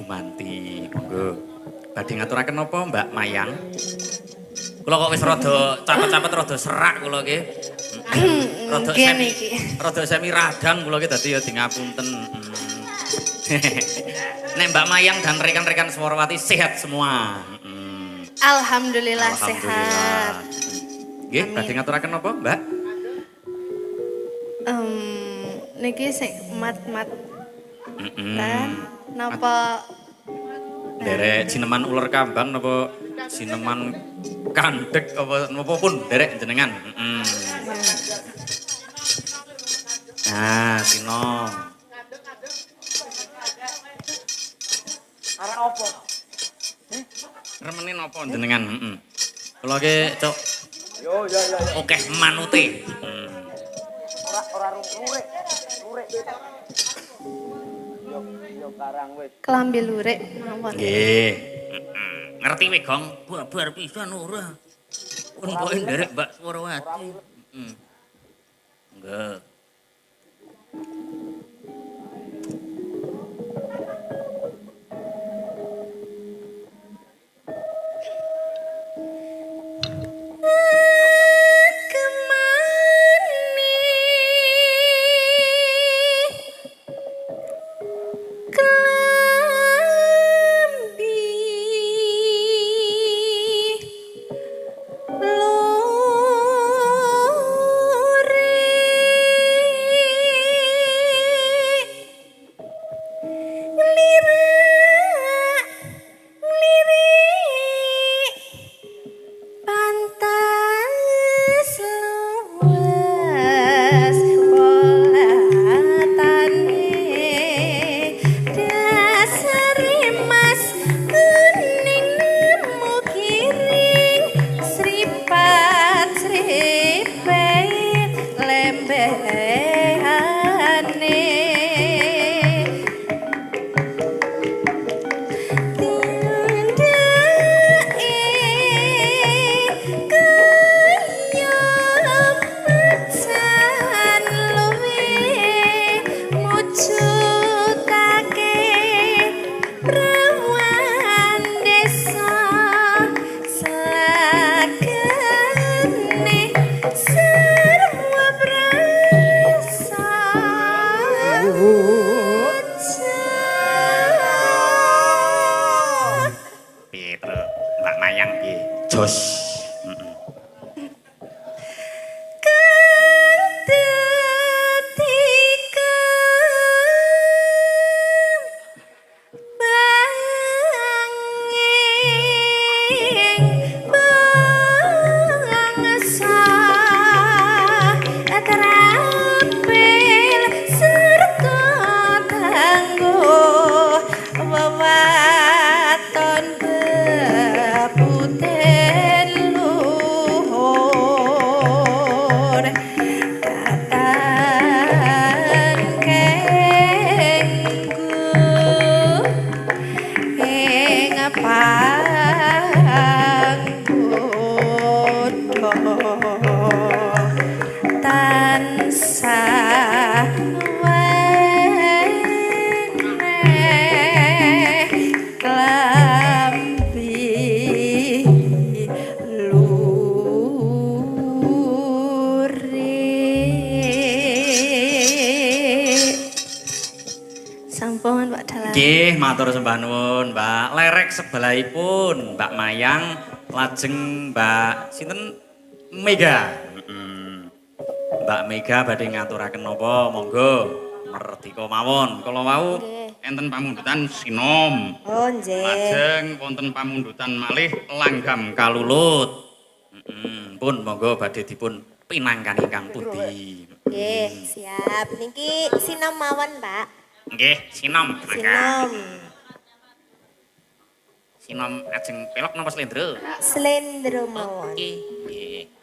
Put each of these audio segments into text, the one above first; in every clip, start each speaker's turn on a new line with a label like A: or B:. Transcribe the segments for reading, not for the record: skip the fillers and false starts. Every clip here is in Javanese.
A: Gumanti, monggo. Badhe ngaturaken napa Mbak Mayang? Kula kok wis rada capet-capet rada serak kula nggih. Rada semi radang kula ki dadi ya di ngapunten. Nek Mbak Mayang dan rekan-rekan Swarawati sehat semua.
B: Alhamdulillah sehat.
A: Nggih, badhe ngaturaken napa, Mbak?
B: Niki sik mat-mat. Napa
A: derek sineman ular kambang napa sineman kandhek apa napa pun derek jenengan. Nah, sinom.
C: Arek opo?
A: Remene napa jenengan? Kula ki cok.
C: Yo.
A: Okeh manute.
C: Ora lurik. Yo karang wis.
B: kelambi lurik mawon.
A: Nggih. Ngerti we, Gong? Babar pisan ora. Pun pokoke nderek Mbak Swarawati. Enggak. Jos. Nggih, matur sembah nuwun, Mbak. Lerek sebelahipun Mbak Mayang lajeng Mbak sinten Mega. Mbak Mega badhe ngaturaken napa? Monggo. Merdika mawon. Kala wau enten pamundutan sinom.
D: Oh, nggih.
A: Lajeng wonten pamundutan malih langgam kalulut. Pun monggo badhe dipun pinangkan ingkang pundi.
D: Nggih, siap. Niki sinom mawon, Pak.
A: Nggih, sinom.
D: Sinom.
A: Sinom ajeng pelok napa slendro?
D: Slendro mawon.
A: Nggih.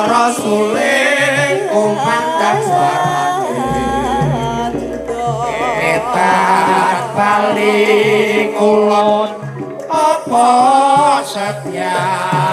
E: para suling kumandang suarane etan bali kulon apa setyane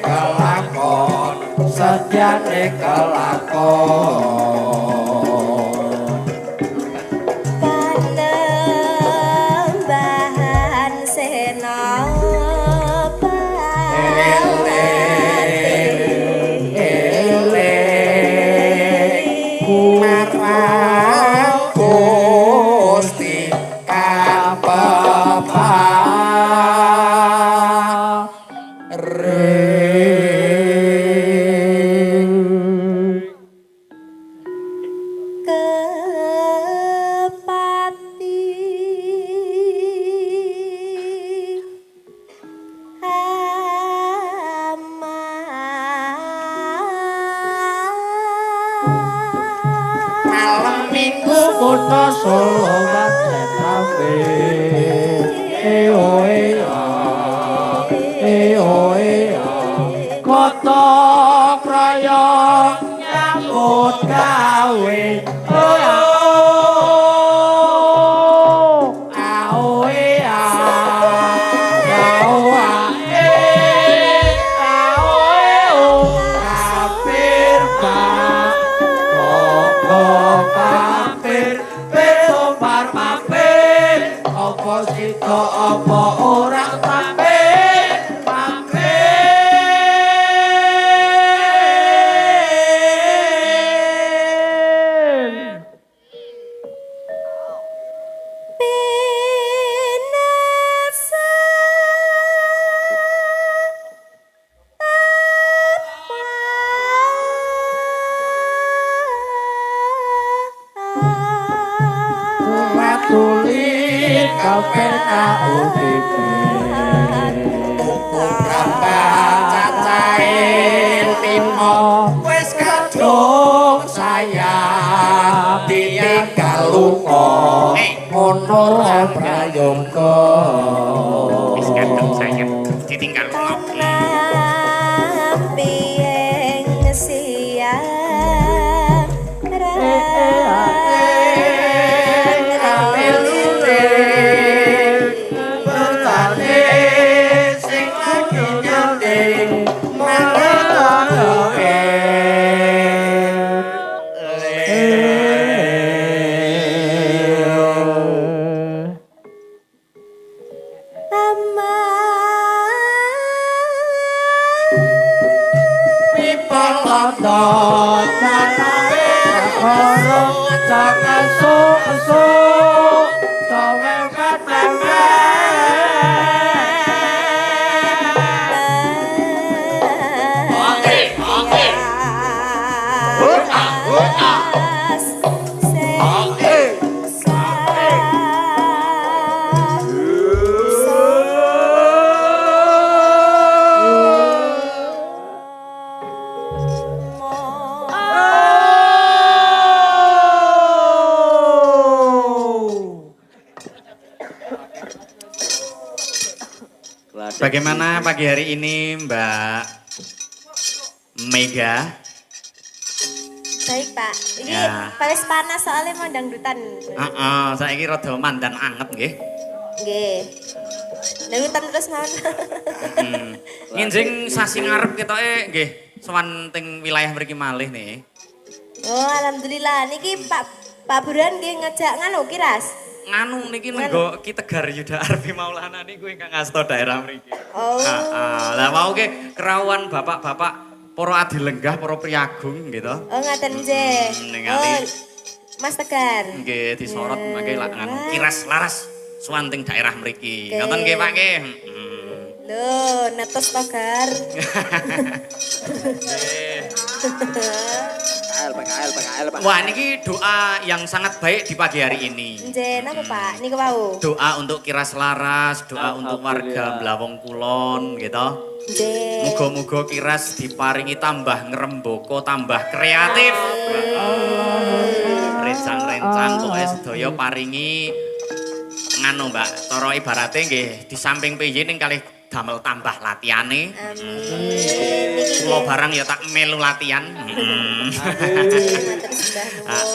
E: kelakon setyane kelakon
D: Panembahan Senopati
E: marang Gusti kapeparing
D: Kepati
E: malam minggu kota Solo Batet Rafe kota kraya nyambut gawe apa orang mampir
D: Pinasa
E: Tulis kafena UTP Rambah cacain timo Wes kadung sayap ditinggal lunga Ono prayongko
A: Wis kadung sayang ditinggal ngopi.
D: Pieng siang
A: Bagaimana pagi hari ini Mbak Mega?
D: Baik Pak, ini
A: Ya.
D: paling panas soalnya mau dangdutan.
A: Saiki rada mandan anget nggih.
D: Nggih. Dangdutan terus mawon.
A: Nginjing sasi ngarep ketoke nggih sowan teng wilayah mriki malih nih.
D: Oh, alhamdulillah niki Pak Buruan nggih ngajak nganu kiras.
A: Nganu niki nenggo Ki Tegar Yuda Arfi Maulana niku ingkang ngasta daerah mriki.
D: Oh.
A: Lah mau ke kerawuhan bapak-bapak para adilenggah, para priagung gitu.
D: Oh, ngaten nggih.
A: ningali.
D: Oh, Mas Tegar.
A: Nggih disorot mangke lak nganu kiras laras suwanting daerah mriki.
D: Oke.
A: Ngoten nggih Pak nggih.
D: Loh, netes Tegar.
C: PKL, Pak.
A: Wah, niki doa yang sangat baik di pagi hari ini.
D: Njen apa Pak? Niku wau.
A: Doa untuk Kiras Laras, doa untuk warga Blawong Kulon gitu.
D: Njen.
A: Muga-muga Kiras diparingi tambah ngrembaka, tambah kreatif. Rencang-rencang pokoke sedaya paringi nganu Mbak, cara ibarate nggih di samping PY ning kalih damel tambah latihane.
D: Amin. Niki
A: Kula barang ya tak melu latihan.
D: matur sembah nuwun.